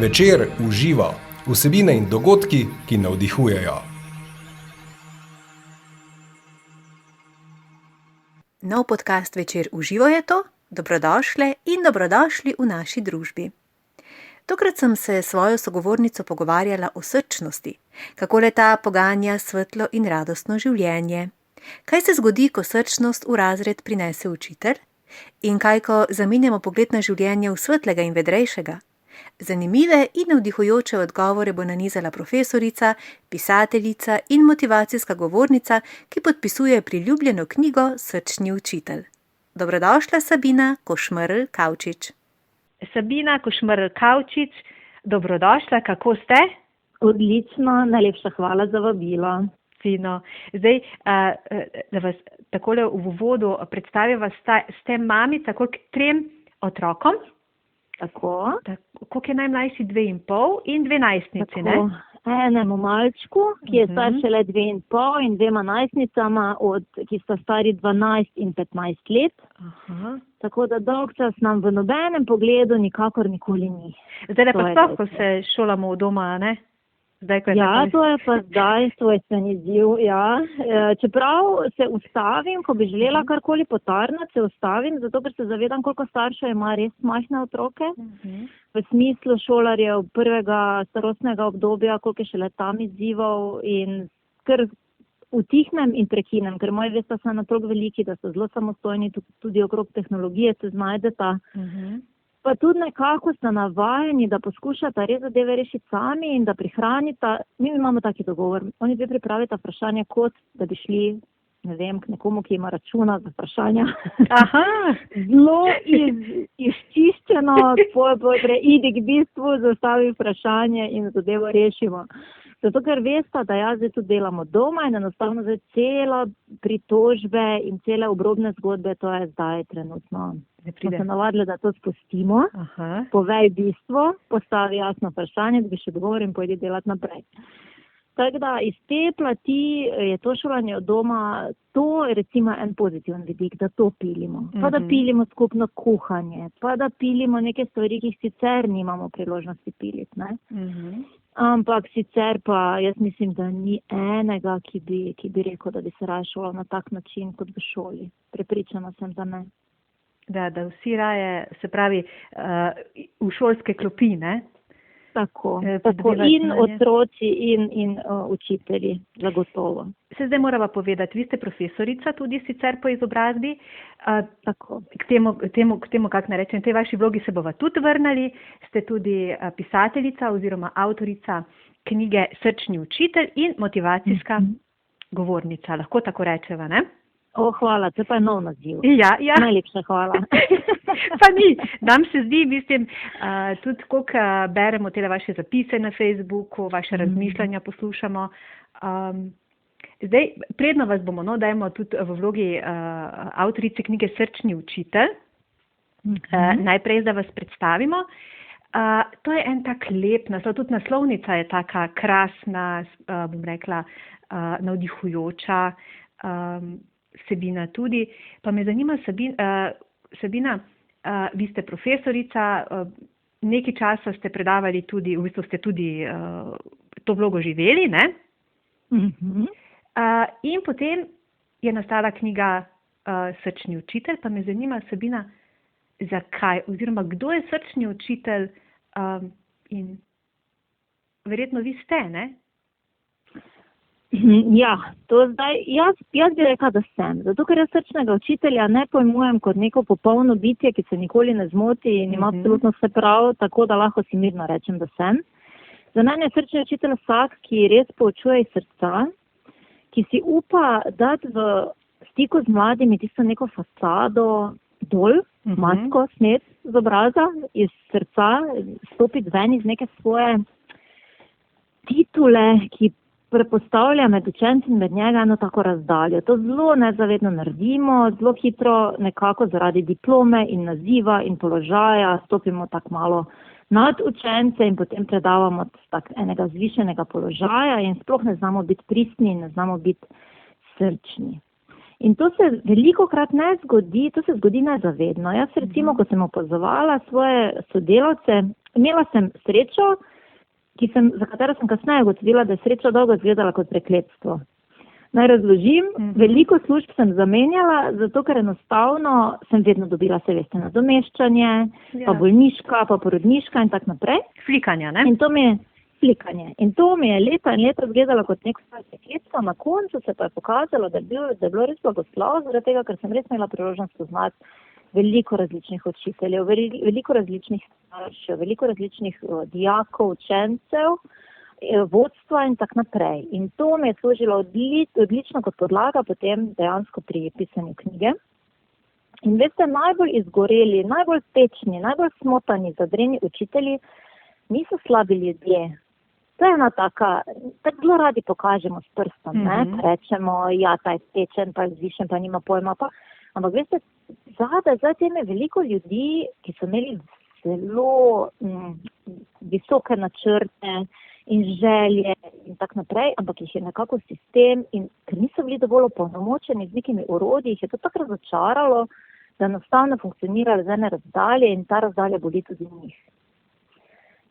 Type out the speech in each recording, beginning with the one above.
Večer uživa, vsebine in dogodki, ki navdihujejo. Nov podcast Večer uživa je to, dobrodošle in dobrodošli v naši družbi. Tokrat sem se s svojo sogovornico pogovarjala o srčnosti, kako le ta poganja svetlo in radostno življenje. Kaj se zgodi, ko srčnost v razred prinese učitelj? In kaj, ko zamenjamo pogled na življenje v svetlega in vedrejšega? Zanimive in navdihujoče odgovore bo nanizala profesorica, pisateljica in motivacijska govornica, ki podpisuje priljubljeno knjigo Srčni učitelj. Dobrodošla, Sabina Košmerl Kavčič. Sabina Košmerl Kavčič, dobrodošla, kako ste? Odlično, najlepša hvala za vabilo. Fino. Zdaj, da vas takole v uvodu predstaviva, ste mamica koliko 3 otrokom? Tako. Koliko je najmlajši? 2,5 in 2 najstnici, ne? Enemu malčku, ki je star šele 2,5 in 2 najstnicama, ki sta stari 12 in 15 let. Aha. Tako da dolg čas nam v nobenem pogledu nikakor nikoli ni. Zdaj pa sploh, ko se šolamo v doma, ne? Zdaj, ko je to je pa zdaj svojstven izziv, ja. Čeprav se ustavim, ko bi želela karkoli potarnati, se ustavim, zato ker se zavedam, koliko staršev ima res majhne otroke. V smislu šolarjev prvega starostnega obdobja, koliko je šele tam izzivov in kar utihnem in prekinem, ker moji veste so natok veliki, da so zelo samostojni, tudi okrog tehnologije se znajdeta. Pa tudi nekako ste navajeni, da poskušata res zadeve rešiti sami in da prihranita. Mi imamo taki dogovor. Oni dve pripravita vprašanje kot, da bi šli, ne vem, k nekomu, ki ima računa za vprašanja. Aha. Zelo izčiščeno, preidi k bistvu, zastavi vprašanje in zadevo rešimo. Zato, ker veste, da jaz zdaj tudi delamo doma in enostavno zdaj celo pritožbe in cele obrobne zgodbe, to je zdaj trenutno. Smo se navadili, da to spustimo, povej bistvo, postavi jasno vprašanje, da bi še odgovor in pojdi delati naprej. Tako da iz te plati je to šolanje od doma, to je recimo en pozitiven vidik, da to pilimo. Pa da pilimo skupno kuhanje, pa da pilimo neke stvari, ki jih sicer nimamo priložnosti piliti, ne? Ampak sicer pa jaz mislim, da ni enega, ki bi rekel, da bi se raje šolal na tak način kot v šoli. Prepričana sem, da ne. Da vsi raje, se pravi, v šolske klopi, ne? Tako. In otroci in učitelji, zagotovo. Se zdaj morava povedati, vi ste profesorica tudi sicer po izobrazbi. Tako. K temu, kako naj rečem, tej vaši vlogi se bova tudi vrnili. Ste tudi pisateljica oziroma avtorica knjige Srčni učitelj in motivacijska govornica. Lahko tako rečeva, ne? Hvala, to pa je nov naziv. Ja. Najlepša hvala. Pa ni, nam se zdi, mislim, tudi koliko beremo tele vaše zapise na Facebooku, vaše razmišljanja poslušamo. Zdaj, predno vas bomo, dajmo tudi v vlogi avtorice knjige Srčni učitelj. Najprej, da vas predstavimo. To je en tak lep naslov, tudi naslovnica je taka krasna, bom rekla, navdihujoča, Sabina tudi. Pa me zanima, Sabina, vi ste profesorica, nekaj časa ste predavali tudi, v bistvu ste tudi to vlogo živeli, ne? In potem je nastala knjiga Srčni učitelj, pa me zanima, Sabina, zakaj, oziroma kdo je srčni učitelj in verjetno vi ste, ne? Ja, to zdaj, jaz bi rekla, da sem. Zato, ker jaz srčnega učitelja ne pojmujem kot neko popolno bitje, ki se nikoli ne zmoti in ima absolutno vse prav, tako da lahko si mirno rečem, da sem. Za mene je srčni učitelj vsak, ki res poučuje iz srca, ki si upa dati v stiku z mladimi tisto neko fasado dol, masko, snet z obraza, iz srca, stopiti ven iz neke svoje titule, ki prepostavlja med učenci in med njega eno tako razdaljo. To zelo nezavedno naredimo, zelo hitro nekako zaradi diplome in naziva in položaja stopimo tako malo nad učence in potem predavamo tak enega zvišenega položaja in sploh ne znamo biti pristni in ne znamo biti srčni. In to se velikokrat ne zgodi, to se zgodi nezavedno. Jaz recimo, ko sem opazovala svoje sodelavce, imela sem srečo, za katero sem kasneje ugotovila, da je sreča dolgo izgledala kot prekletstvo. Naj razložim, veliko služb sem zamenjala, zato ker enostavno sem vedno dobila, se veste, nadomeščanje, pa bolniška, pa porodniška in tak naprej. Flikanja, ne? In to mi je flikanje. In to mi je leta in leta izgledalo kot neko prekletstvo. Na koncu se pa je pokazalo, da je bilo res blagoslov, zaradi tega, ker sem res imela priložnost poznati veliko različnih učiteljev, veliko različnih staršev, veliko različnih dijakov, učencev, vodstva in tak naprej. In to mi je služilo odlično kot podlaga potem dejansko pri pisanju knjige. In veste, najbolj izgoreli, najbolj tečni, najbolj smotani, zadreni učitelji niso slabi ljudje. To je ena taka, tako zelo radi pokažemo s prstom, ne? Pa rečemo, ja, ta je tečen, pa je zvišen, pa nima pojma, pa. Ampak veste, zdaj tem je veliko ljudi, ki so imeli zelo visoke načrte in želje in tak naprej, ampak jih je nekako sistem in ker niso bili dovolj opolnomočeni z nekimi orodji, jih je to tako razočaralo, da enostavno funkcionirali z ene razdalje in ta razdalja boli tudi njih.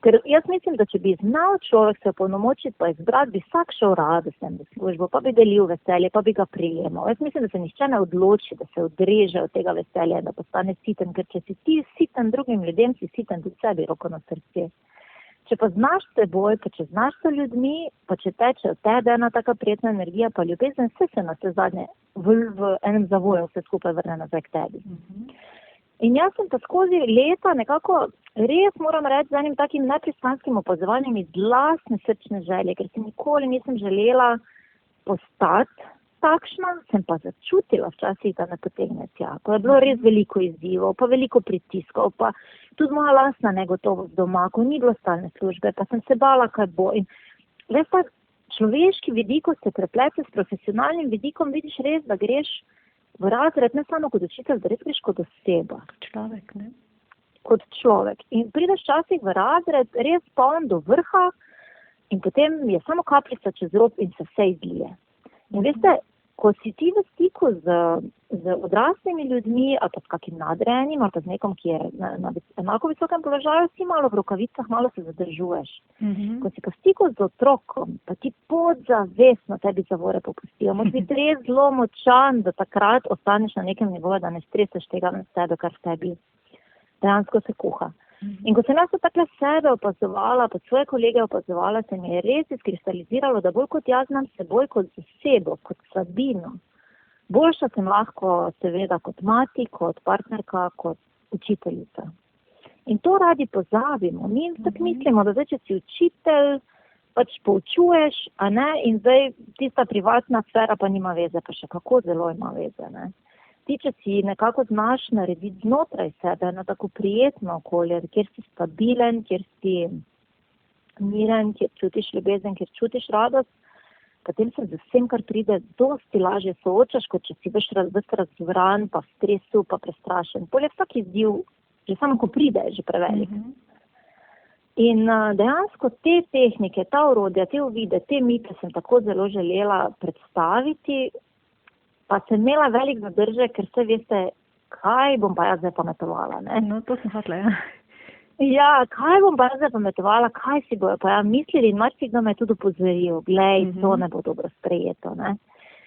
Ker jaz mislim, da če bi znal človek se opolnomočiti pa izbrati, bi vsak šel rado s tem v službo, pa bi delil veselje, pa bi ga prijemal. Jaz mislim, da se nihče ne odloči, da se odreže od tega veselja, da postane siten, ker če si ti siten drugim ljudem, si siten tudi sebi, roko na srce. Če pa znaš seboj, pa če znaš s ljudmi, pa če teče od tebe ena taka prijetna energija, pa ljubezen, vse se na vse zadnje v enem zavoju vse skupaj vrne nazaj k tebi. In jaz sem pa skozi leta nekako res moram reči z enim takim nepristanskim opazovanjem iz lastne srčne želje, ker si nikoli nisem želela postati takšna, sem pa začutila včasih, da me potegne tja. Ko je bilo res veliko izzivov, pa veliko pritiskov, pa tudi moja lastna negotovost doma, ko ni bilo stalne službe, pa sem se bala, kaj bo. In veste, človeški vidik, ko se preplete s profesionalnim vidikom, vidiš res, da greš v razred, ne samo kot učitelj, da res greš kot oseba. Človek, ne? Kot človek. In prideš včasih v razred, res poln do vrha in potem je samo kapljica čez rob in se vse izlije. In veste, ko si ti v stiku z odraslimi ljudmi ali pa s kakim nadrejenim ali pa z nekom, ki je na enako visokem položaju, si malo v rokavicah, malo se zadržuješ. Ko si pa v stiku z otrokom, pa ti podzavestno tebi zavore popustijo. Moraš biti res zelo močan, da takrat ostaneš na nekem nivoju, da ne streseš tega na sebe, kar v tebi dejansko se kuha. In ko sem jaz takle sebe opazovala, pa svoje kolege opazovala, se mi je res izkristaliziralo, da bolj kot jaz znam seboj kot osebo, kot slabino. Boljša sem lahko seveda kot mati, kot partnerka, kot učiteljica. In to radi pozabimo. Mi tako mislimo, da zdaj, če si učitelj, pač poučuješ, a ne, in zdaj tista privatna sfera pa nima veze, pa še kako zelo ima veze, ne. Ti, če si nekako znaš narediti znotraj sebe eno tako prijetno okolje, kjer si stabilen, kjer si miren, kjer čutiš ljubezen, kjer čutiš radost, potem se z vsem, kar pride, dosti lažje soočaš, kot če si veš razvran, pa v stresu, pa prestrašen. Polje vsak izziv, že samo ko pride, je že prevelik. In dejansko te tehnike, ta orodja, te uvide, te mite sem tako zelo želela predstaviti, pa sem imela velik zadržek, ker se veste, kaj bom pa jaz zdaj pametovala, ne? No, to sem hotela, ja. Ja, kaj bom pa jaz zdaj pametovala, kaj si bojo pa ja mislili in marsikdo me je tudi opozoril, glej, to ne bo dobro sprejeto, ne?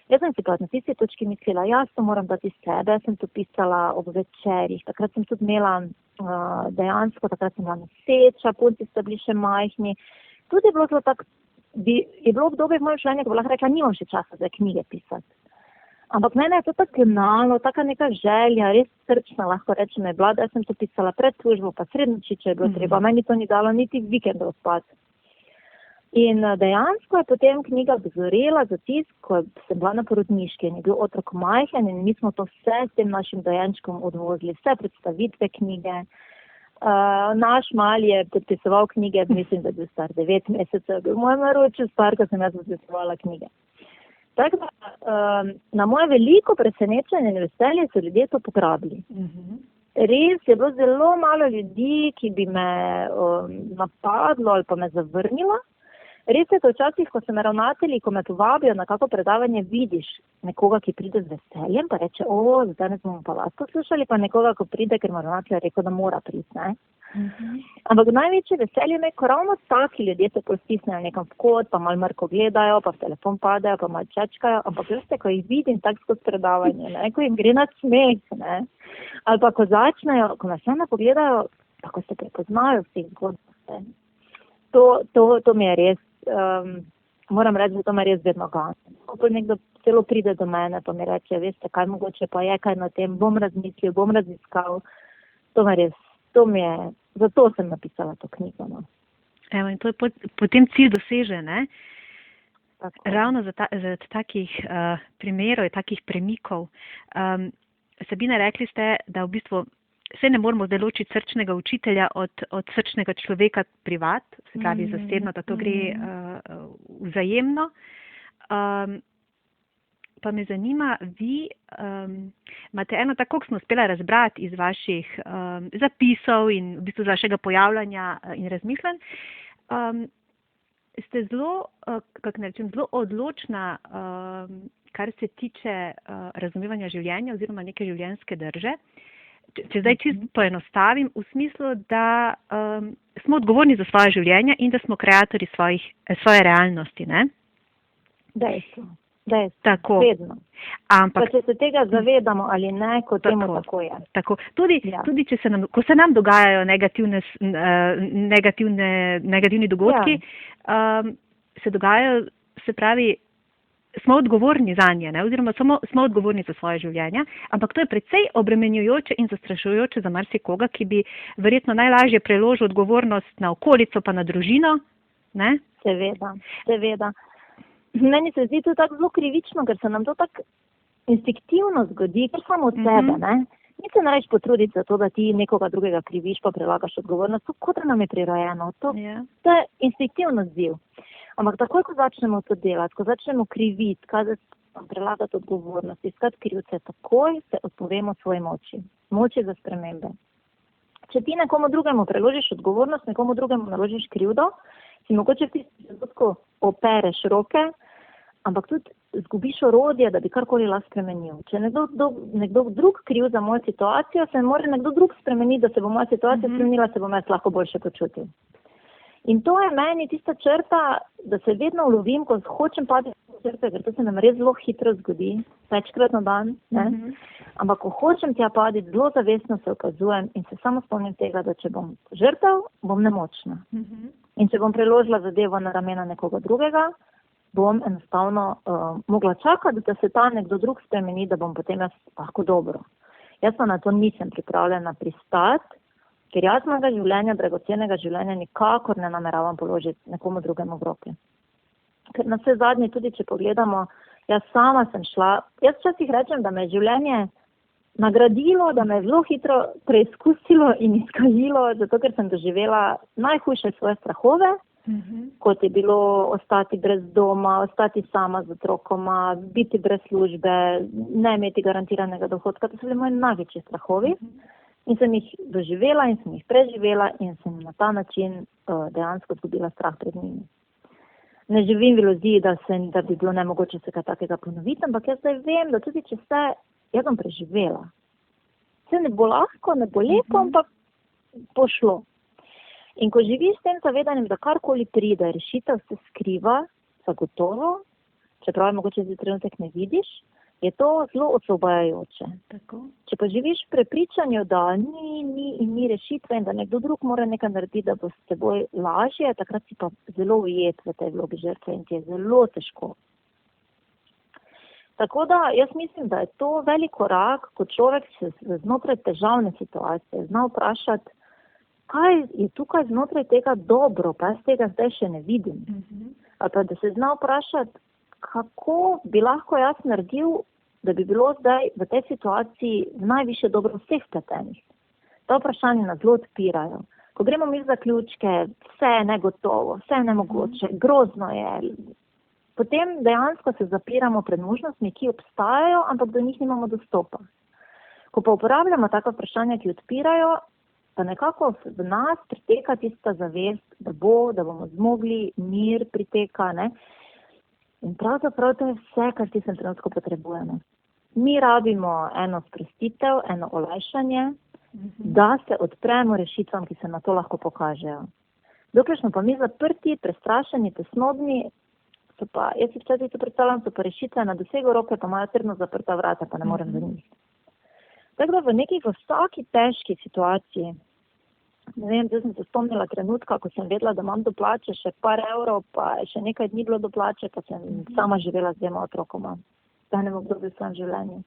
Jaz sem si pa na tisti točki mislila, jaz to moram dati sebe, sem to pisala ob večerih, takrat sem tudi imela dejansko, takrat sem bila noseča, punci sta bili še majhni, tudi je bilo zelo tako, je bilo obdobje v mojem življenju, ko bi lahko rekla, nimam še časa za knjige pisati. Ampak mene je to tako gnalo, taka neka želja, res srčna, lahko rečem, je bila, da sem to pisala pred službo, pa srednoči, če je bilo treba. Meni to ni dalo niti vikendov spati. In dejansko je potem knjiga dozorela za tisk, ko sem bila na porodniški in je bil otrok majhen in mi smo to vse s tem našim dojenčkom odvozili, vse predstavitve knjige. Naš mali je podpisoval knjige, mislim, da je bil star 9 mesecev, bil moj naročil star, ko sem jaz podpisovala knjige. Tako da, na moje veliko presenečenje in veselje so ljudje to pograbili. Res je bilo zelo malo ljudi, ki bi me napadlo ali pa me zavrnilo. Res je to včasih, ko se me ravnatelji, ko me povabijo na kako predavanje, vidiš nekoga, ki pride z veseljem, pa reče, danes bomo pa vas poslušali, pa nekoga, ko pride, ker mu ravnatelj je rekel, da mora priti, ne. Ampak največje veselje me, ko ravno taki ljudje se postisnejo nekam v kot, pa malo mrko gledajo, pa v telefon padajo, pa malo čečkajo, ampak veste, ko jih vidim tako skozi predavanje, ne, ko jim gre na smeh, ne, ali pa ko začnejo, ko nas eno pogledajo, pa ko se prepoznajo v teh zgodbah, to mi je res, moram reči, da to me res vedno gane. Ko nekdo celo pride do mene, pa mi reče, veste, kaj mogoče pa je kaj na tem, bom razmislil, bom raziskal, to me res, to mi je, zato sem napisala to knjigo. No. Evo, in to je potem cilj doseže, ne? Tako. Ravno zaradi takih primerov, takih premikov. Sabina, rekli ste, da v bistvu se ne moramo zdaj ločiti srčnega učitelja od srčnega človeka privat, se pravi zasebno, da to gre vzajemno. Pa me zanima, vi imate eno tako, kot smo uspela razbrati iz vaših zapisov in v bistvu z vašega pojavljanja in razmišljanj, ste zelo, kako ne rečem, zelo odločna, kar se tiče razumevanja življenja oziroma neke življenjske drže. Če zdaj čisto poenostavim, v smislu, da smo odgovorni za svoje življenje in da smo kreatorji svoje realnosti, ne? Dejstvo. Tako. Vedno. Ampak, pa če se tega zavedamo ali ne, ko temu tako je. Tako. Tudi ko se nam dogajajo negativni dogodki, se dogajajo, se pravi, smo odgovorni zanje, ne? Oziroma smo odgovorni za svoje življenje, ampak to je precej obremenjujoče in zastrašujoče za marsikoga, ki bi verjetno najlažje preložil odgovornost na okolico pa na družino. Ne? Seveda. Meni se zdi to tako zelo krivično, ker se nam to tako instinktivno zgodi, ker samo od sebe, ne? Ni se nareč potruditi za to, da ti nekoga drugega kriviš, pa prelagaš odgovornost, to kot da nam je prirojeno. To je instinktivno zdiv. Ampak takoj, ko začnemo to delati, ko začnemo kriviti, prelagati odgovornost, iskati krivce, takoj se odpovemo svoji moči za spremembe. Če ti nekomu drugemu preložiš odgovornost, nekomu drugemu naložiš krivdo, si mogoče v tistem trenutku opereš roke, ampak tudi zgubiš orodje, da bi karkoli lahko spremenil. Če nekdo drug kriv za mojo situacijo, se mora nekdo drug spremeniti, da se bo moja situacija spremenila, se bom jaz lahko boljše počutil. In to je meni tista črta, da se vedno ulovim, ko hočem paditi v črte, ker to se nam res zelo hitro zgodi, večkrat na dan, ne? Ampak ko hočem tja paditi, zelo zavestno se ukazujem in se samo spomnim tega, da če bom žrtev, bom nemočna. In če bom preložila zadevo na ramena nekoga drugega, bom enostavno mogla čakati, da se ta nekdo drug spremeni, da bom potem jaz lahko dobro. Jaz pa na to nisem pripravljena pristati, ker jaz mojega življenja, dragocenega življenja nikakor ne nameravam položiti nekomu drugemu v roke. Ker na vse zadnje, tudi če pogledamo, jaz sama sem šla, jaz včasih rečem, da me je življenje nagradilo, da me je zelo hitro preizkusilo in izkalilo, zato ker sem doživela najhujše svoje strahove, kot je bilo ostati brez doma, ostati sama z otrokoma, biti brez službe, ne imeti garantiranega dohodka, to so bili moji največji strahovi. In sem jih doživela in sem jih preživela in sem na ta način dejansko izgubila strah pred njimi. Ne živim v iluziji, da bi bilo nemogoče se kaj takega ponoviti, ampak jaz zdaj vem, da tudi če jaz bom preživela. Se ne bo lahko, ne bo lepo, ampak bo šlo. In ko živiš s tem zavedanjem, da karkoli pride, rešitev se skriva, zagotovo, čeprav je mogoče zdaj trenutek ne vidiš, je to zelo osvobajajoče. Če pa živiš v prepričanju, da ni rešitve in da nekdo drug mora nekaj narediti, da bo s teboj lažje, takrat si pa zelo ujet v tej vlogi žrtve in ti je zelo težko. Tako da jaz mislim, da je to velik korak, ko človek se znotraj težavne situacije zna vprašati, kaj je tukaj znotraj tega dobro, pa jaz tega zdaj še ne vidim. Ali pa da se zna vprašati, kako bi lahko jaz naredil, da bi bilo zdaj v tej situaciji najviše dobro vseh vpletenih. Ta vprašanja nas zelo odpirajo. Ko gremo mi v zaključke, vse je negotovo, vse je nemogoče, grozno je. Potem dejansko se zapiramo pred možnostmi, ki obstajajo, ampak do njih nimamo dostopa. Ko pa uporabljamo taka vprašanja, ki odpirajo, pa nekako v nas priteka tista zavest, da bomo zmogli, mir priteka, ne? In pravzaprav to je vse, kar ti sem trenutko potrebujemo. Mi rabimo eno sprostitev, eno olajšanje, da se odpremo rešitvam, ki se na to lahko pokažejo. Dokler smo pa mi zaprti, prestrašeni, tesnobni, so pa, jaz si včasih to predstavljam, so pa rešitve na dosegu roke, pa imajo trdno zaprta vrata, pa ne morem do njih. Tako da v neki vsaki težki situaciji, ne vem, zdaj sem se spomnila trenutka, ko sem vedela, da imam do plače še par evrov, pa še nekaj dni bilo do plače, pa sem sama živela z 2 otrokoma v enem obdobju v svojem življenju.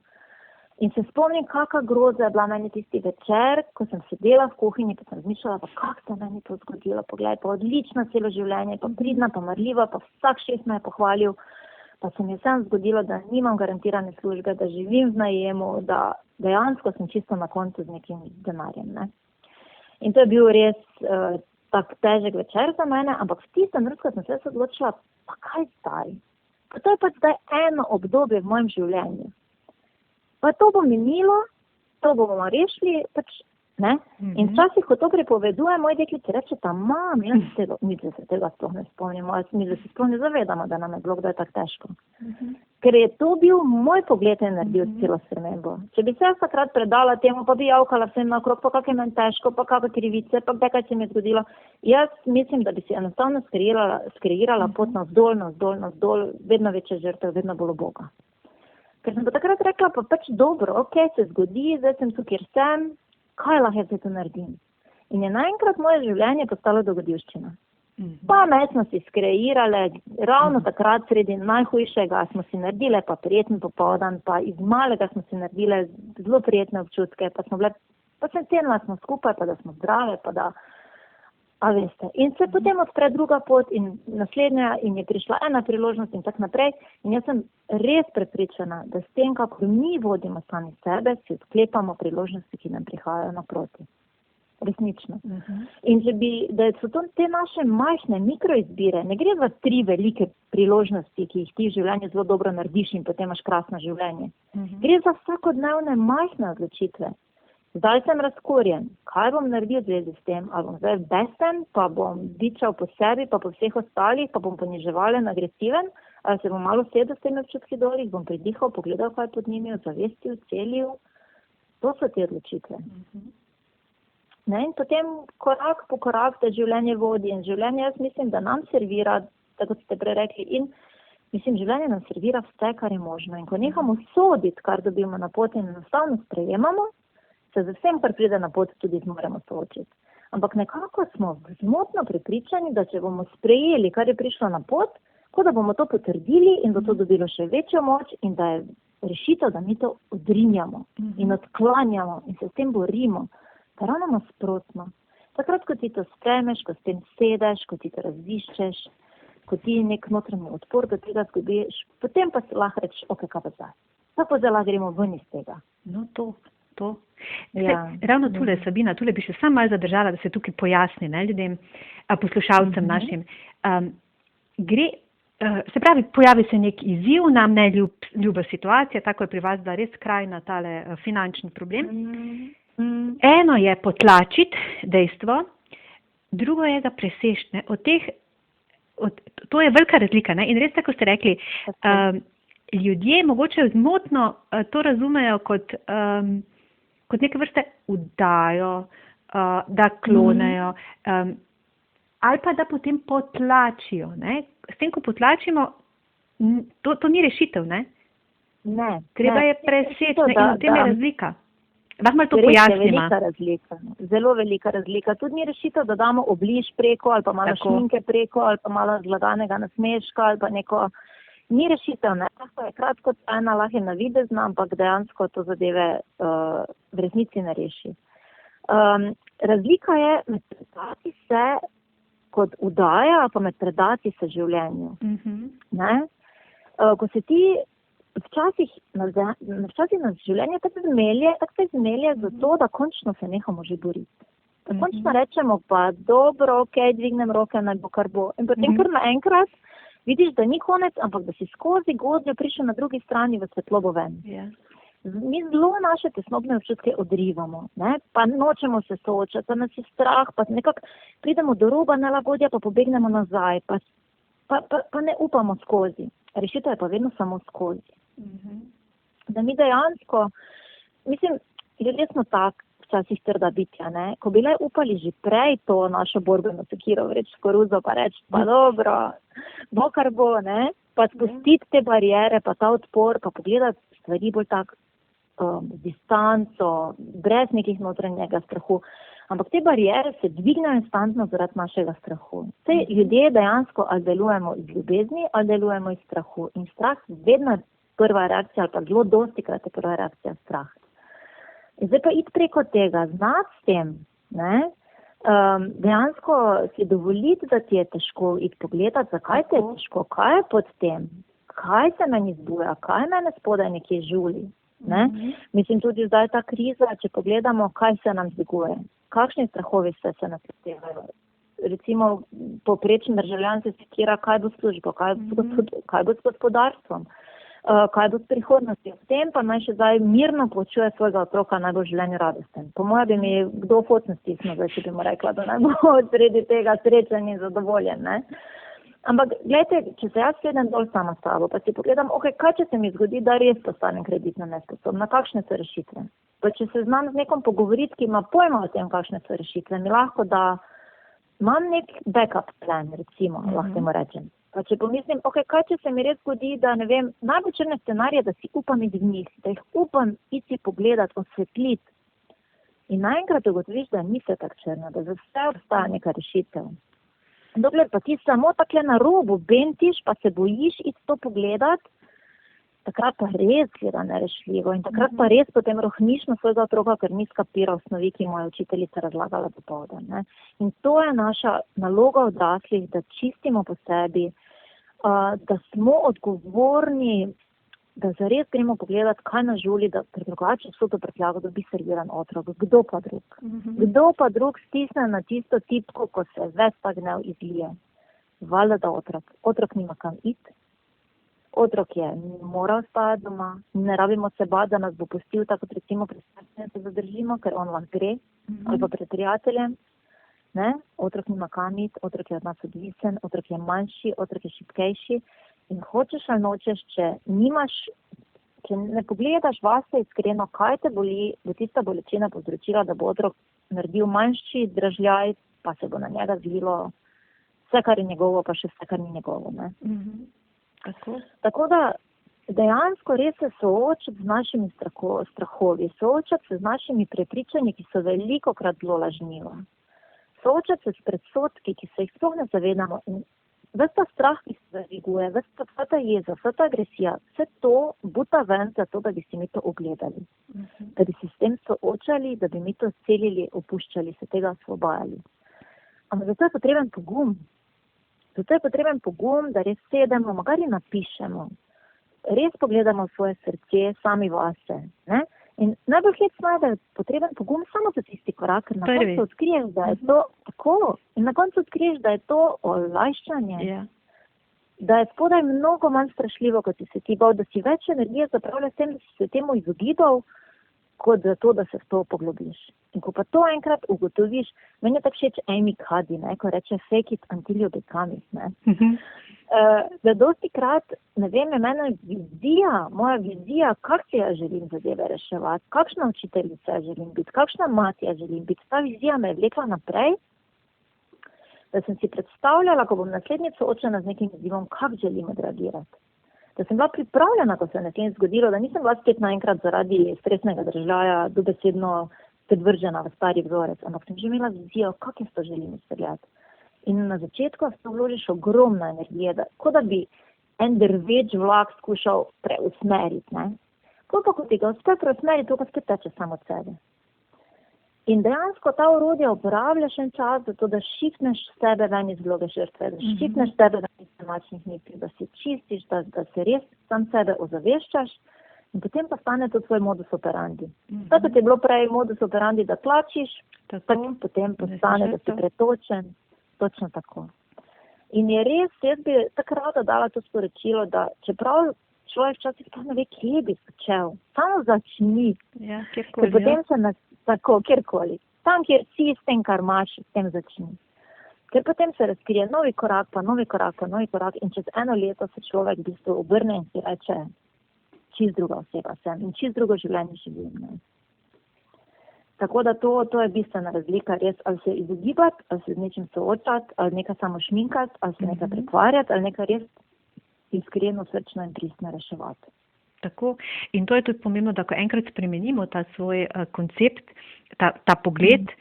In se spomnim, kakva groza je bila meni tisti večer, ko sem sedela v kuhinji, pa sem razmišljala, pa kako se meni to zgodilo, poglej, pa odlična celo življenje, pa pridna, pa marljiva, pa vsak 6 me je pohvalil, pa se mi je vsem zgodilo, da nimam garantirane službe, da živim v najemu, da dejansko sem čisto na koncu z nekim denarjem, ne. In to je bil res tak težek večer za mene, ampak v tistem trenutku sem se odločila, pa kaj zdaj? Pa to je pač zdaj eno obdobje v mojem življenju. Pa to bo minilo, to bomo rešili, pač, ne? In včasih, ko to prepovedujem, moj deklici reče, mam, mi se tega sploh ne spomnimo, mi se sploh ne zavedamo, da nam je bilo kdaj tako težko. Ker je to bil moj pogled in naredil celo spremembo. Če bi se jaz takrat predala temu, pa bi javkala vsem naokrog, pa kako je meni težko, pa kakve krivice, pa kaj se mi je zgodilo, jaz mislim, da bi si enostavno skreirala pot navzdol, vedno večje žrtev, vedno bolj Boga. Ker sem pa takrat rekla, pa pač dobro, okej, se zgodi, zdaj sem tu, kjer sem, kaj lahko jaz to naredim? In je naenkrat moje življenje postalo dogodivščina. Pa me smo si skreirale, ravno takrat sredi najhujšega smo si naredile pa prijeten popoldan, pa iz malega smo si naredile zelo prijetne občutke, pa sem cenila, smo skupaj, pa da smo zdrave, pa da, a veste. In se potem odpre druga pot in naslednja in je prišla ena priložnost in tak naprej. In jaz sem res prepričana, da s tem, kako mi vodimo sami sebe, si odklepamo priložnosti, ki nam prihajajo naproti. Resnično. In da so to te naše majhne mikroizbire, ne gre za 3 velike priložnosti, ki jih ti v življenju zelo dobro narediš in potem imaš krasno življenje. Gre za vsakodnevne majhne odločitve. Zdaj sem razkorjen, kaj bom naredil v zvezi s tem, ali bom zdaj besen, pa bom bičal po sebi, pa po vseh ostalih, pa bom poniževalen, agresiven, ali se bom malo sedel s temi občutki dol, bom pridihal, pogledal, kaj pod njimi, ozavestil, celil. To so te odločitve. Ne? In potem korak po korak te življenje vodi in življenje, jaz mislim, da nam servira, tako ste prej rekli, in mislim, življenje nam servira vse, kar je možno. In ko nehamo soditi, kar dobimo na poti in enostavno sprejemamo, se z vsem, kar pride na pot, tudi zmoremo soočiti. Ampak nekako smo zmotno prepričani, da če bomo sprejeli, kar je prišlo na pot, kot da bomo to potrdili in bo to dobilo še večjo moč in da je rešitev, da mi to odrinjamo in odklanjamo in se s tem borimo. Pa ravno nasprotno. Takrat, ko ti to spremeš, ko s tem sedeš, ko ti to raziščeš, ko ti nek notranji odpor do tega zgubiš, potem pa si lahko rečeš, ok, kaj pa zdaj? Pa pa zdaj gremo ven iz tega. No, to. Ja. Ravno tule, Sabina, tule bi še sam malo zadržala, da se tukaj pojasni, ne, ljudem, poslušalcem našim. Se pravi, pojavi se nek izziv, nam ne ljuba situacija, tako je pri vas bila res krajna tale finančni problem. Eno je potlačiti dejstvo, drugo je ga presešti. To je velika razlika, ne? In res tako ste rekli, ljudje mogoče zmotno to razumejo kot neke vrste udajo, da klonejo, ali pa da potem potlačijo. Ne? S tem, ko potlačimo, to ni rešitev, ne? Ne. Treba je preseči in v tem je razlika. Lahko malo to pojasnimo. Velika razlika, zelo velika razlika. Tudi ni rešitev, da damo obliž preko, ali pa malo šminke preko, ali pa malo zlaganega nasmeška, ali pa neko. Ni rešitev, ne. To je kratko trajna, lahko je navidezna, ampak dejansko to zadeve v resnici ne reši. Razlika je med predati se kot udaja, pa med predati se življenju. Ne? Ko se ti včasih nas življenje tako se zmelje zato, da končno se nehamo že boriti. Da končno rečemo, pa dobro, ok, dvignem roke, naj bo kar bo. In potem kar naenkrat vidiš, da ni konec, ampak da si skozi gozjo prišel na drugi strani v svetlobo ven. Yeah. Mi zelo naše tesnobne občutke odrivamo, ne? Pa nočemo se soočati, pa nas je strah, pa nekako pridemo do roba nelagodja, pa pobegnemo nazaj, pa ne upamo skozi. Rešitev je pa vedno samo skozi. Da mi dejansko, mislim, ljudje smo tak, včasih trda bitja, ne? Ko bi le upali že prej to našo borbeno sekiro vreč v koruzo, pa reči, pa dobro, bo kar bo, ne? Pa spustiti te barijere, pa ta odpor, pa pogledati stvari bolj tak z distanco, brez nekih notranjega strahu. Ampak te barijere se dvignejo instantno zaradi našega strahu. Te ljudje dejansko ali delujemo iz ljubezni, ali delujemo iz strahu. In strah vedno je prva reakcija, ali pa zelo dostikrat je prva reakcija strah. In zdaj pa iti preko tega, znati s tem, ne, dejansko si dovoliti, da ti je težko iti pogledati, zakaj ti je težko, kaj je pod tem, kaj se meni zbuja, kaj mene spodaj nekje žuli. Ne? Mislim tudi zdaj ta kriza, če pogledamo, kaj se nam zdiguje, kakšni strahovi se nas iztevajo. Recimo povprečen državljan se sekira, kaj bo službo, kaj bo s gospodarstvom, kaj bo s prihodnostjo. S tem pa naj še zdaj mirno poučuje svojega otroka, naj bo v življenju radosten. Po mojem bi mi kdo v fotno stisnil, zdaj če bi mu rekla, da naj bo sredi tega srečen in zadovoljen. Ne? Ampak, gledajte, če se jaz sedem dol sama s sabo, pa si pogledam, kaj če se mi zgodi, da res postanem kreditno nesposobna, kakšne so rešitve. Pa če se znam z nekom pogovoriti, ki ima pojma o tem, kakšne so rešitve, mi lahko da imam nek backup plan, recimo, lahko mu rečem. Pa če pomislim, kaj če se mi res zgodi, da ne vem, najbolj črne scenarije, da si upam iti v njih, da jih upam iti pogledati, osvetliti. In naenkrat ugotoviš, da ni vse tako črno, da za vse obstaja neka rešitev. Dokler pa ti samo takle na robu bentiš, pa se bojiš iti to pogledati, takrat pa res gleda nerešljivo in takrat pa res potem rohniš na svojega otroka, ker ni skapiral snovi, ki mu je učiteljica razlagala popoldan. Ne? In to je naša naloga odraslih, da čistimo po sebi, da smo odgovorni, da zares gremo pogledati, kaj nas žuli, da drugače vso to prtljago dobi serviran otrok. Kdo pa drug? Kdo pa drug stisne na tisto tipko, ko se ves ta gnev izlije? Valjda da otrok. Otrok nima kam iti. Otrok je moral stajati doma. Ne rabimo se bati, da nas bo pustil, tako kot recimo predstavljanje se zadržimo, ker on lahko gre, ali pa pred prijateljem. Ne? Otrok nima kam iti, otrok je od nas odvisen, otrok je manjši, otrok je šibkejši. In hočeš ali nočeš, če ne pogledaš vase iskreno, kaj te boli, bo tista bolečina povzročila, da bo otrok naredil manjši dražljaj, pa se bo na njega zlilo vse, kar je njegovo, pa še vse, kar ni njegovo. Ne? Tako da dejansko res se soočati z našimi strahovi, soočati se z našimi prepričanji, ki so velikokrat zelo lažniva. Soočati se s predsodki, ki se jih sploh ne zavedamo in ves ta strah, ki se zaviguje, vsa ta jeza, vsa ta agresija, vse to buta ven zato, da bi si mi to ogledali. Da bi se s tem soočali, da bi mi to celili, opuščali, se tega osvobajali. Ampak zato je potreben pogum. Zato je potreben pogum, da res sedemo, magari napišemo, res pogledamo svoje srce, sami vase. Ne? In najbolj hecno je, da je potreben pogum samo za tisti korak, ker na koncu odkriješ, da je to tako. In na koncu odkriješ, da je to olajšanje. Yeah. Da je spodaj mnogo manj strašljivo, kot si se ti bal, da si več energije zapravlja s tem, da si se temu izogibal, kot za to, da se v to poglobiš. In ko pa to enkrat ugotoviš, meni je tako všeč Amy Cuddy, ne, ko reče fake it until you become it. Ne. Da dosti krat, ne vem, je mena vizija, moja vizija, kak si jaz želim zadeve reševati, kakšna učiteljica želim biti, kakšna mati jaz želim biti. Ta vizija me je vlekla naprej, da sem si predstavljala, ko bom naslednjič soočena z nekim izzivom, kak želim odreagirati. Da sem bila pripravljena, ko se je naslednjič zgodilo, da nisem bila spet naenkrat zaradi stresnega držaja dobesedno predvržena v stari vzorec, ampak sem že imela vizijo, kak jaz to želim izpeljati. In na začetku se vložiš ogromna energija, kot da bi en drveč vlak skušal preusmeriti. Ne? Ko pa ti ga uspe preusmeriti, to pa spet teče samo od sebe. In dejansko ta orodja uporabljaš en čas, zato da šifneš sebe ven iz vloge žrtve, da šifneš sebe ven iz temačnih misli, da se čistiš, da se res sam sebe ozaveščaš in potem pa stane to tvoj modus operandi. Tako je bilo prej modus operandi, da tlačiš, potem postane, da si pretočen. Točno tako. In je res, jaz bi takrat dala to sporočilo, da čeprav človek včasih pa ne ve, kje bi začel, samo začni. Ja, kjerkoli. Potem se tako, kjerkoli. Tam, kjer si s tem, kar imaš, s tem začni. Ker potem se razkrije novi korak, pa novi korak, pa novi korak in čez eno leto se človek v bistvu obrne in si reče, čist druga oseba sem in čist drugo življenje živim. Ne. Tako da to je bistvena razlika, res, ali se izogibati, ali se z nečim soočati, ali nekaj samo šminkati, ali se nekaj pretvarjati, ali nekaj res iskreno, srčno in pristno reševati. Tako. In to je tudi pomembno, da ko enkrat spremenimo ta svoj koncept, ta pogled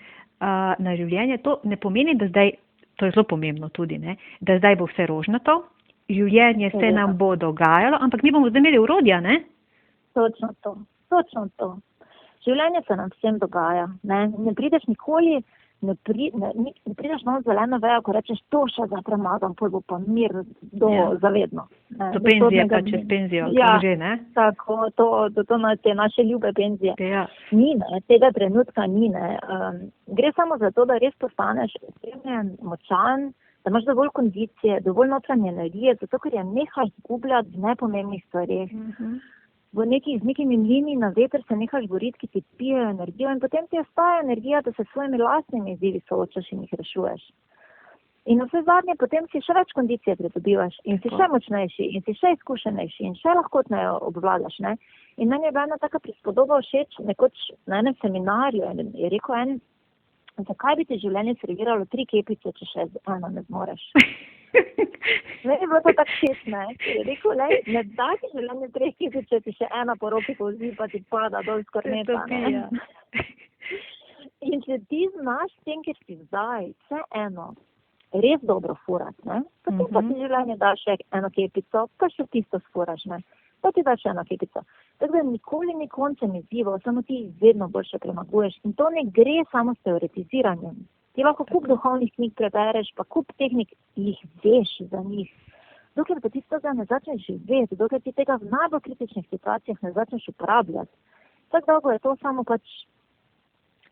na življenje, to ne pomeni, da zdaj, to je zelo pomembno tudi, ne, da zdaj bo vse rožnato, življenje se nam bo dogajalo, ampak mi bomo zdaj imeli urodja, ne? Točno to. Življenje se nam vsem dogaja. Ne prideš nikoli, ne prideš na zeleno vejo, ko rečeš, to še zdaj premagam, pol bo pa mir zavedno. Do penzije pa čez penzijo, že, ne? Tako, to te naše ljube penzije. Ja. Ni, ne, tega trenutka ni, ne. Gre samo za to, da res postaneš ustremljen, močan, da imaš dovolj kondicije, dovolj notranje energije, zato ker je nehaš zgubljati v nepomembnih stvareh. Z nekimi mlini na veter se nehaš boriti, ki ti pijejo energijo in potem ti ostaja energija, da se s svojimi lastnimi izzivi soočaš in jih rešuješ. In vse zadnje, potem si še več kondicije pridobivaš in si še močnejši in si še izkušenejši in še lahkotneje obvladaš. Ne? In meni je bila ena taka prispodoba všeč, nekoč na enem seminarju je rekel zakaj bi ti življenje serviralo 3 kepice, če še eno ne zmoreš? Meni je bilo to tako všeč, ne? Je rekel, ne da ti življenje 3 kepice, če ti še ena po roki povzi, pa ti pada dol z korneta, ne? In če ti znaš s tem, ker si zdaj vse eno res dobro furati, ne? Potem pa ti življenje daš še eno kepico, pa še tisto sfuraš, ne? Pa ti daš še eno kepico. Tako da nikoli ni koncem izzivov, samo ti vedno boljše premaguješ. In to ne gre samo s teoretiziranjem. Ti lahko kup duhovnih knjig prebereš, pa kup tehnik jih veš za njih. Dokler pa ti tega ne začneš živeti, dokler ti tega v najbolj kritičnih situacijah ne začneš uporabljati. Tako dolgo je to samo pač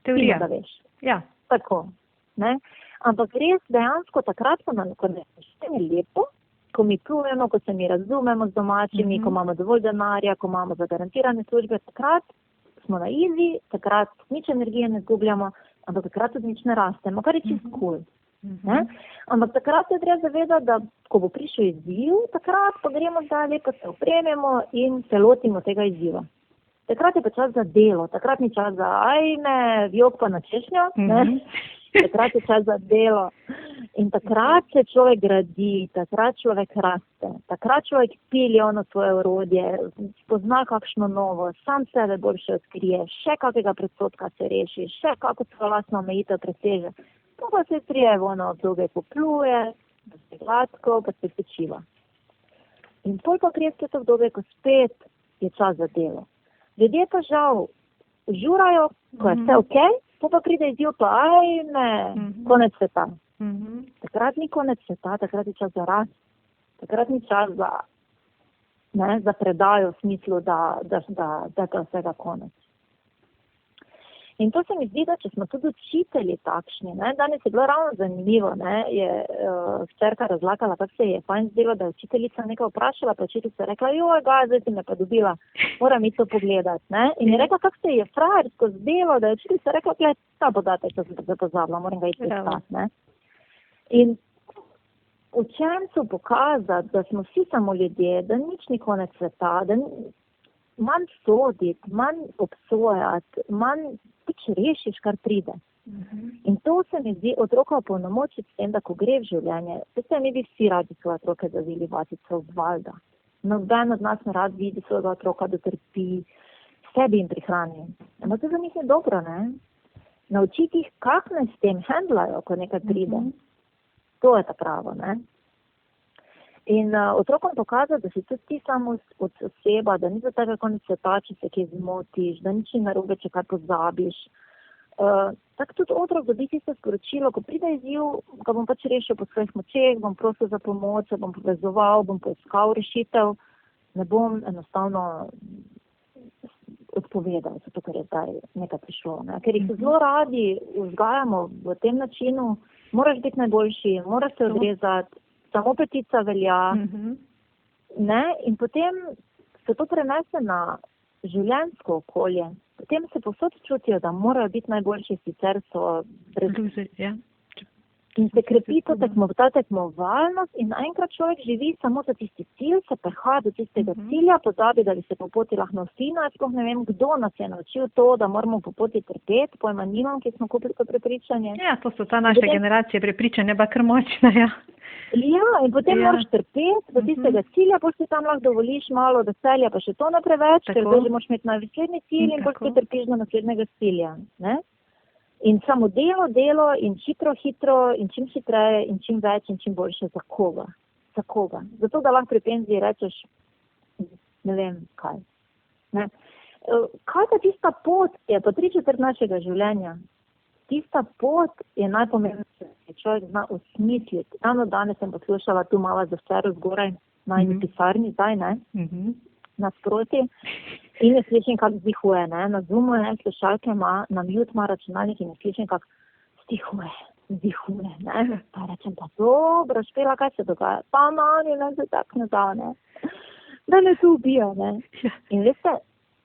teorija, da veš. Ja. Tako, ne? Ampak res dejansko takrat, ko je lepo, ko mi plujemo, ko se mi razumemo z domačimi, ko imamo dovolj denarja, ko imamo zagarantirane službe, takrat smo na easy, takrat nič energije ne zgubljamo, ampak takrat tudi nič ne rastemo, kar je čisto cool. Ampak takrat se treba zavedati, da ko bo prišel izziv, takrat pa gremo zdaj lepo se opremimo in se lotimo tega izziva. Takrat je pa čas za delo, takrat ni čas za ajme, vjok pa na češnjo, ne? Takrat je čas za delo. In takrat se človek gradi, takrat človek raste, takrat človek pili ono svoje orodje, spozna kakšno novo, sam sebe boljše odkrije, še kakega predsotka se reši, še kako svojo lastno omejitev preseže. To pa se trije v ono obdobje popluje, da se gladko, pa se pečiva. In pol pa prije to obdobje, ko spet je čas za delo. Ljudje pa žal žurajo, ko je vse okej, pa pride izziv pa ajme, konec sveta. Takrat ni konec sveta, takrat je čas za rast, takrat ni čas za predajo v smislu, da je vsega konec. In to se mi zdi, da če smo tudi učitelji takšni, ne? Danes je bilo ravno zanimivo, ne? Je hčerka razlagala, kako se je fajn zdelo, da je učiteljica nekaj vprašala, pa učiteljica rekla, zdaj si me pa dobila, moram iti to pogledati, ne? In je rekla, kako se je frajersko zdelo, da je učiteljica rekla, gled, ta podatek, da sem se pozabila, moram ga iti iskati, ne? In učencu pokazati, da smo vsi samo ljudje, da nič ni konec sveta, da manj soditi, manj obsojati, manj pač rešiš, kar pride. In to se mi zdi otroka opolnomočiti s tem, da ko gre v življenje, mi bi vsi radi svoje otroke zavili vatico v valjda. Noben od nas ne rad vidi svojega otroka, da trpi, sebi in prihrani. Ampak to za njih je dobro, ne? Naučiti jih, kako naj s tem handlajo, ko nekaj pride. To je ta pravo, ne? In otrokom pokazati, da si tudi ti samo od oseba, da ni za tebe konec sveta, če se kje zmotiš, da nič ni narobe, če kaj pozabiš. Tako tudi otrok dobi tisto sporočilo, ko pride izziv, ga bom pač rešil po svojih močeh, bom prosil za pomoč, bom povezoval, bom poiskal rešitev, ne bom enostavno odpovedal, zato ker je zdaj nekaj prišlo. Ne? Ker jih zelo radi vzgajamo v tem načinu, moraš biti najboljši, moraš se odrezati, samo petica velja, ne? In potem se to prenese na življenjsko okolje. Potem se povsod čutijo, da morajo biti najboljši, sicer so brez... In se krepi ta tekmovalnost in naenkrat človek živi samo za tisti cilj, se prehaja do tistega cilja, pozabi, da bi se po poti lahko navsino. Jaz sploh ne vem, kdo nas je naučil to, da moramo po poti trpeti, pojma nimam, ki smo kupili to prepričanje. Ja, to so ta naše generacije prepričanja, pa kar močna, ja. Ja, in potem moraš trpeti do tistega cilja, potem si tam lahko dovoliš malo veselja, pa še to ne preveč, ker zdaj že moraš imeti naslednji cilj in potem trpiš do naslednjega cilja, ne? In samo delo in hitro in čim hitreje in čim več in čim boljše za koga. Za koga. Zato, da lahko pri penziji rečeš, ne vem kaj. Ne? Kaj pa tista pot je pa 3/4 našega življenja? Tista pot je najpomembnejša, da človek zna osmisliti. Danes sem poslušala tu malo za vse zgoraj, na pisarni zdaj, ne? Nasproti. In ne slišim, kako vzdihuje, ne. Na Zoomu je slušalke ima, na mute ima računalnik in ne slišim, kako vzdihuje, ne. Pa rečem, pa dobro, Špela, kaj se dogaja? Pa nani, ne se tak ne da, ne. Da ne se ubija, ne. In veste,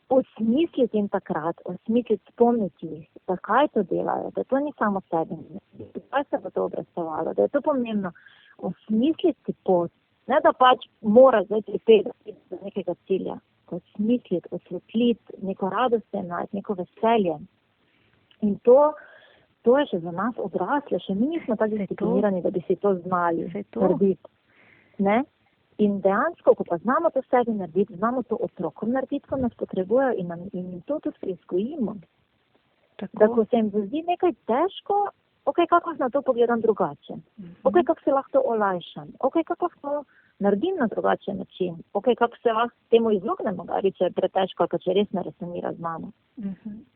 osmisliti jim takrat, spomniti, zakaj to delajo, da to ni samo sebi, zakaj se bo to obrestovalo, da je to pomembno. Osmisliti pot, ne da pač mora zdaj pripeti do nekega cilja. Osmisliti, osvetliti, neko radost imeti, neko veselje. In to je še za nas odrasle, še mi nismo tako disciplinirani, da bi si to znali narediti. Ne? In dejansko, ko pa znamo to sebi narediti, znamo to otrokom narediti, ko nas potrebujejo in to tudi preskojimo. Da ko se jim zdi nekaj težko, kako na to pogledam drugače. Kako se lahko to olajšam. Kako lahko to naredim na drugačen način. Kako se lahko temu izognemo, če je pretežko, ali če res ne resonira z mano.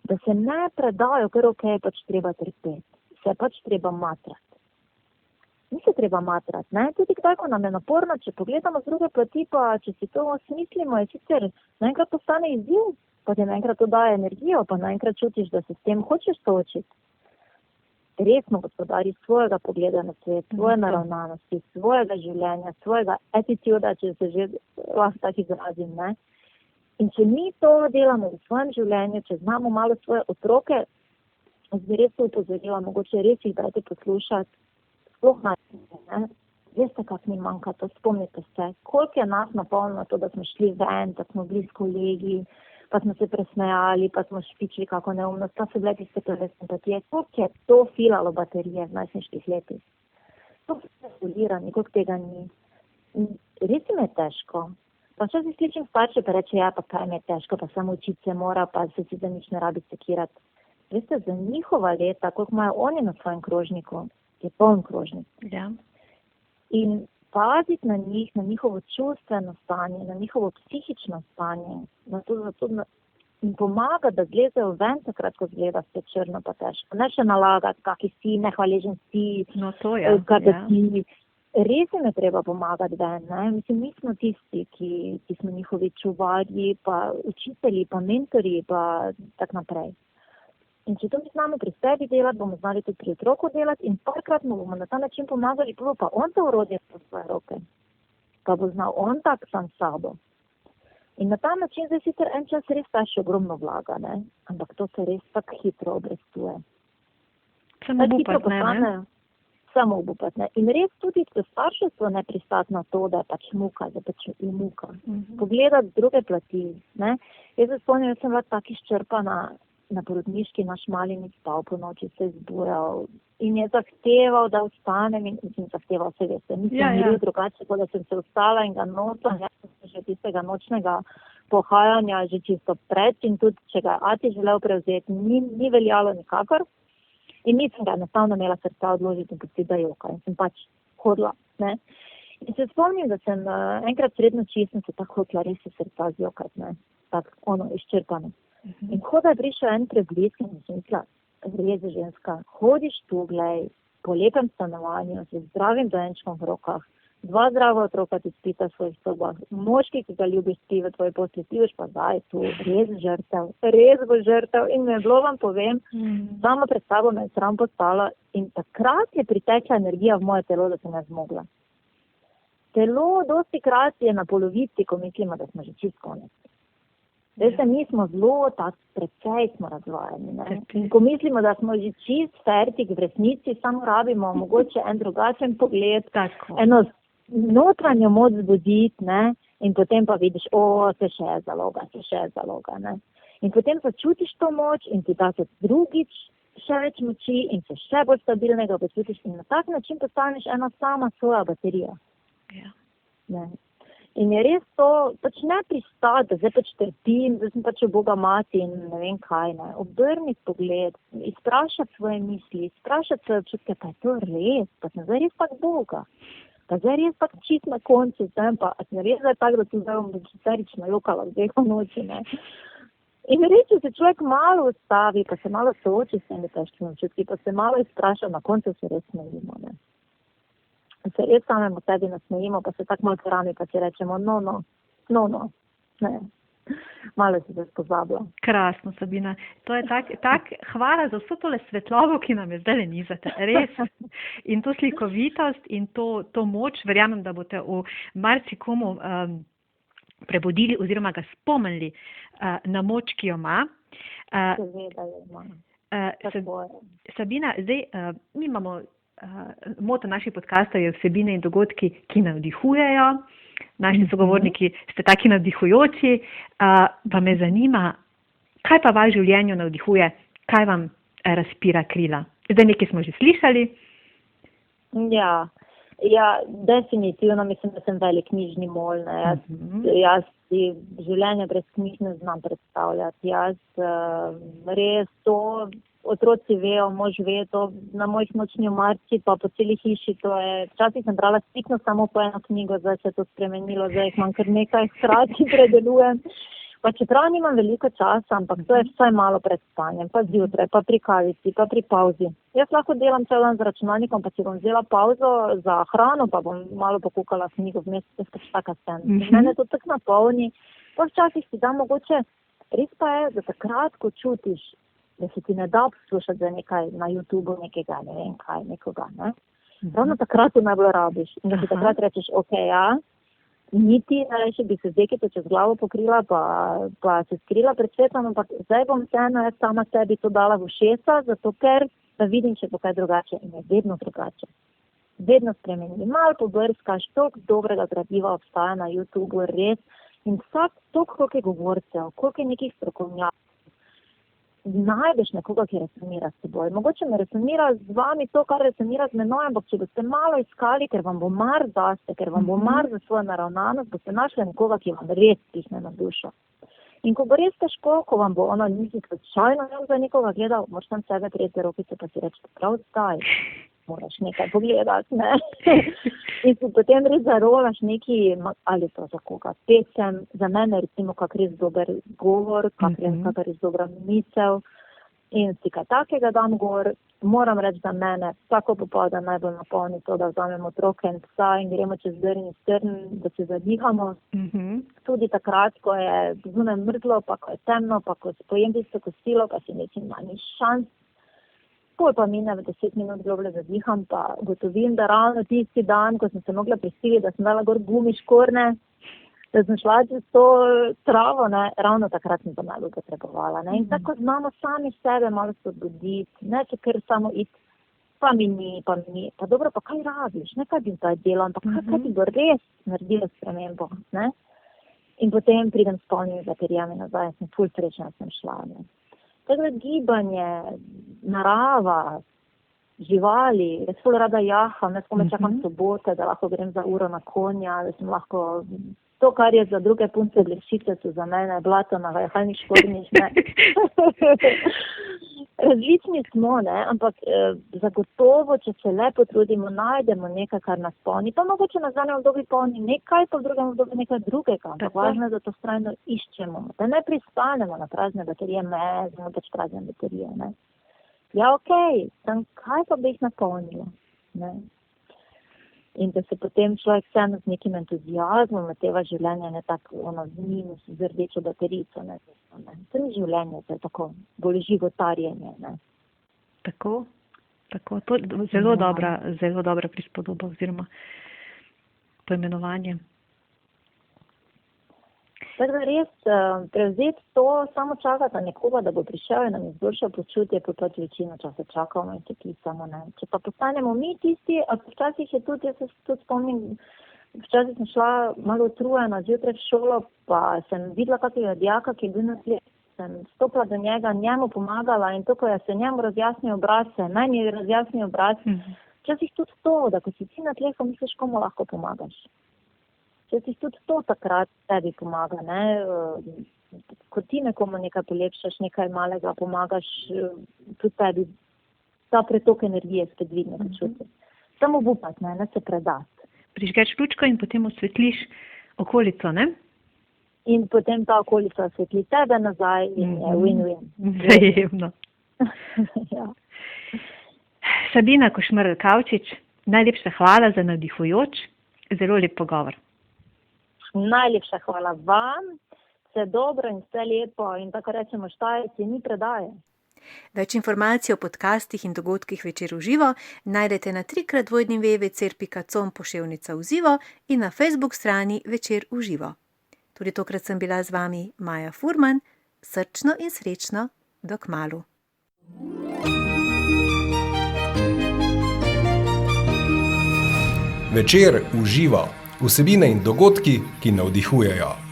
Da se ne predajo, ker pač treba trpeti. Se pač treba matrati. Ni se treba matrati, ne? Tudi kdaj, ko nam je naporno, če pogledamo z druge plati, pa če si to osmislimo, je sicer naenkrat postane izziv, pa ti naenkrat to daje energijo, pa naenkrat čutiš, da se s tem hočeš soočiti. Resno gospodari svojega pogleda na svet, svoje naravnanosti, svojega življenja, svojega attituda, če se že lahko tako izrazim, ne. In če mi to delamo v svojem življenju, če znamo malo svoje otroke, bi res to upozorila, mogoče res jih dajte poslušati, sploh ne. Veste, kako mi manjka to, spomnite se, koliko je nas napolnilo to, da smo šli ven, da smo bili s kolegi, pa smo se presmejali, pa smo špičili kako neumnost, pa so bile tiste prve simpatije. Koliko je to filalo baterije v najsniških letih? To so regulirani, koliko tega ni. Res mi je težko. Pa če si sličim starše, pa reče, ja, pa kaj mi je težko, pa samo učiti se mora, pa se si za nič ne rabi sekirati. Veste, za njihova leta, koliko imajo oni na svojem krožniku, je poln krožnik. Ja. In paziti na njih, na njihovo čustveno stanje, na njihovo psihično stanje, na to, in pomaga, da gledajo ven takrat, ko gleda vse črno pa težko. Ne še nalagati, kaki si, nehvaležen si, si. Res jim je treba pomagati ven. Ne? Mislim, mi smo tisti, ki smo njihovi čuvarji, pa učitelji, pa mentori, pa tak naprej. In če to mi znamo pri sebi delati, bomo znali tudi pri otroku delati in parkrat mu bomo na ta način pomagali, pa on to urodje v svoje roke. Pa bo znal on tak sam sabo. In na ta način zdaj sicer en čas res še ogromno vlaga, ne? Ampak to se res tako hitro obrestuje. Samo obupat, ne? Samo obupat, ne. In res tudi to starševstvo ne pristati na to, da je pač muka, da pač je muka. Pogledati druge plati, ne. Jaz se spomnim, da sem bila tako izčrpana na porodniški, naš mali ni spal po noči, se je zbujal in je zahteval, da vstanem in sem zahteval, se veste, nisem bil drugače, da sem se vstala in ga nosila, jaz sem že tistega nočnega pohajanja že čisto pred in tudi, če ga ati želel prevzeti, ni veljalo nikakor in nisem ga enostavno imela srca odložiti in pustiti, da joka in sem pač hodila, ne. In se spomnim, da sem enkrat sred noči sem se tako hotela res iz srca zjokati, ne, tako izčrpano. In hoda je prišel en preblisk in sem mislila, res ženska, hodiš tu, glej, po lepem stanovanju, z zdravim dojenčkom v rokah, 2 zdrava otroka ti spita v svojih sobah, moški, ki ga ljubiš, spi v tvoji posli, ti boš pa zdaj tu, res bo žrtev in me bilo vam povem, sama pred sabo me je sram postala in takrat je pritekla energija v moje telo, da sem ne zmogla. Telo dosti krat je na polovici, ko mislimo, da smo že čist konec. Veste, mi smo zelo tak precej smo razvajeni. Ne? Tako. In ko mislimo, da smo že čist fertik, v resnici samo rabimo mogoče en drugačen pogled, Tako. eno notranjo moč zbuditi, ne? In potem pa vidiš, se še je zaloga. Ne? In potem začutiš to moč in ti da se drugič še več moči in se še bolj stabilnega počutiš in na tak način postaneš ena sama svoja baterija. Ja. Ne? In je res to, pač ne pristati, da zdaj pač trpim, da sem pač Boga mati in ne vem kaj, ne. Obrniti pogled, izprašati svoje misli, izprašati svoje občutke, pa je to res, pa sem zdaj res tak Boga, pa zdaj res tak čist na koncu, pa sem res zdaj tak, da tu zdaj bom histerično jokala v dveh noči, ne. In res, če se človek malo ustavi, pa se malo sooči s temi težkimi občutki, pa se malo izpraša, na koncu se res smejimo, ne. Se res samemu sebi nasmejimo, pa se tako malo krami, pa si rečemo, no, ne, malo si se spozabila. Krasno, Sabina. To je tak, hvala za vso tole svetlobo, ki nam je zdaj nizate. Res. In to slikovitost in to moč, verjamem, da boste v marsikomu prebudili oziroma ga spomnili na moč, ki jo ima. Seveda jo ima. Tako je. Sabina, zdaj mi imamo moto naših podcastov je vsebine in dogodki, ki navdihujejo. Naši sogovorniki ste taki navdihujoči. Pa me zanima, kaj pa vas v življenju navdihuje, kaj vam razpira krila? Zdaj nekaj smo že slišali. Ja, definitivno mislim, da sem velik knjižni mol. Jaz si življenje brez knjig ne znam predstavljati. Jaz res to, otroci vejo, mož ve to, na mojih nočni omarci pa po celi hiši, to je, včasih sem brala stikno samo po eno knjigo, zdaj se je to spremenilo, zdaj jih imam kar nekaj hkrati predelujem. Pa čeprav nimam veliko časa, ampak to je vsaj malo pred spanjem, pa zjutraj, pa pri kavici, pa pri pauzi. Jaz lahko delam cel dan z računalnikom, pa si bom vzela pauzo za hrano, pa bom malo pokukala knjigo vmes, pač taka scena. Mene to tako napolni, pa včasih si da mogoče, res pa je, da takrat, ko čutiš, da se ti ne da poslušati za nekaj na YouTubeu, nekega, ne vem kaj, nekoga, ne. Ravno takrat to najbolj rabiš. In da si takrat rečeš, niti, najlepše bi se z dekico čez glavo pokrila, pa se skrila pred svetom, ampak zdaj bom vseeno jaz sama sebi to dala v ušesa, zato ker da vidim, če bo kaj drugače in je vedno drugače. Vedno spremeni. Malo pobrskaš, toliko dobrega gradiva obstaja na YouTubeu, res. In vsak toliko, koliko je govorcev, koliko je nekih strokovnjakov, najdeš nekoga, ki resonira s teboj. Mogoče ne resonira z vami to, kar resonira z menoj, ampak če boste malo iskali, ker vam bo mar zaste, ker vam bo mar za svojo naravnanost, boste našli nekoga, ki vam res pihne na dušo. In ko bo res težko, ko vam bo nisi slučajno za nekoga gledal, moraš tam sebe prijeti rokice, pa si reči, prav zdaj moraš nekaj pogledati, ne. In si potem res zarolaš neki, ali to za koga, pesem, za mene recimo kak res dober govor, kak res dobra misel in si kaj takega dam gor. Moram reči, da mene vsako popoldan najbolj napolni to, da vzamemo otroke in psa in gremo čez drn in strn, da se zadihamo. Tudi takrat, ko je zunaj mrzlo, pa ko je temno, pa ko pojem tisto kosilo, pa si nečim manj šans. Pol pa mine v 10 minut globlje zadiham, pa gotovim, da ravno tisti dan, ko sem se mogla prisiliti, da sem dala gor gumiškorne, da sem šla čez to travo, ne, ravno takrat sem to najbolj potrebovala. Ne. In tako znamo sami sebe malo spodbuditi, ne, če kar samo iti, pa mi ni, pa dobro, pa kaj rabiš, ne, kaj bi zdaj delal, ampak kaj ti bo res naredilo spremembo, ne. In potem pridem s polnimi baterijami nazaj in sem ful srečna, da sem šla, ne. Tako gibanje, narava, živali, jaz ful rada jaham, jaz kome čakam sobote, da lahko grem za uro na konja, da sem lahko to, kar je za druge punce blešice, so za mene blato na jahalnih škornjih, ne. Različni smo, ne, ampak zagotovo, če se le potrudimo, najdemo nekaj, kar nas polni. Pa mogoče nas v obdobju polni nekaj, pa v drugem obdobju nekaj drugega. Ampak važno je, da to vztrajno iščemo. Da ne pristanemo na prazne baterije, pač prazne baterije, ne. Ja, okej, kaj pa bi jih napolnilo, ne. In da se potem človek vseeno z nekim entuzijazmom nateva življenje, ne tako minus z rdečo baterico, ne. To ni življenje, to je tako bolj životarjenje, ne. Tako, to je zelo dobra prispodoba oziroma poimenovanje. Tako da res prevzeti to, samo čakati na nekoga, da bo prišel in nam izboljšal počutje, pa pač večino časa čakamo in se klicamo. Ne. Če pa postanemo mi tisti, a včasih je tudi, jaz se tudi spomnim, včasih sem šla malo utrujena zjutraj v šolo, pa sem videla kakega dijaka, ki je bil na tleh. Sem stopila do njega, njemu pomagala in to, ko je se njemu razjasnil obraz, se meni je razjasnil obraz. Včasih tudi to, da ko si ti na tleh, misliš, komu lahko pomagaš. Včasih tudi to takrat tebi pomaga, ne? Ko ti nekomu nekaj polepšaš, nekaj malega pomagaš, tudi tebi ta pretok energije spet dvigne počutje. Samo upati, ne se predati. Prižgeš lučko in potem osvetliš okolico, ne? In potem ta okolica osvetli tebe nazaj in je win-win. Vzajemno. Ja. Sabina Košmerl-Kavčič, najlepša hvala za navdihujoč, zelo lep pogovor. Najlepša hvala vam, vse dobro in vse lepo in tako rečemo Štajerci, ni predaje. Več informacij o podcastih in dogodkih Večer v živo najdete na 3x2.večer.com/vživo in na Facebook strani Večer v živo. Tudi tokrat sem bila z vami Maja Furman, srčno in srečno, do kmalu. Večer v živo. Vsebine in dogodki, ki navdihujejo.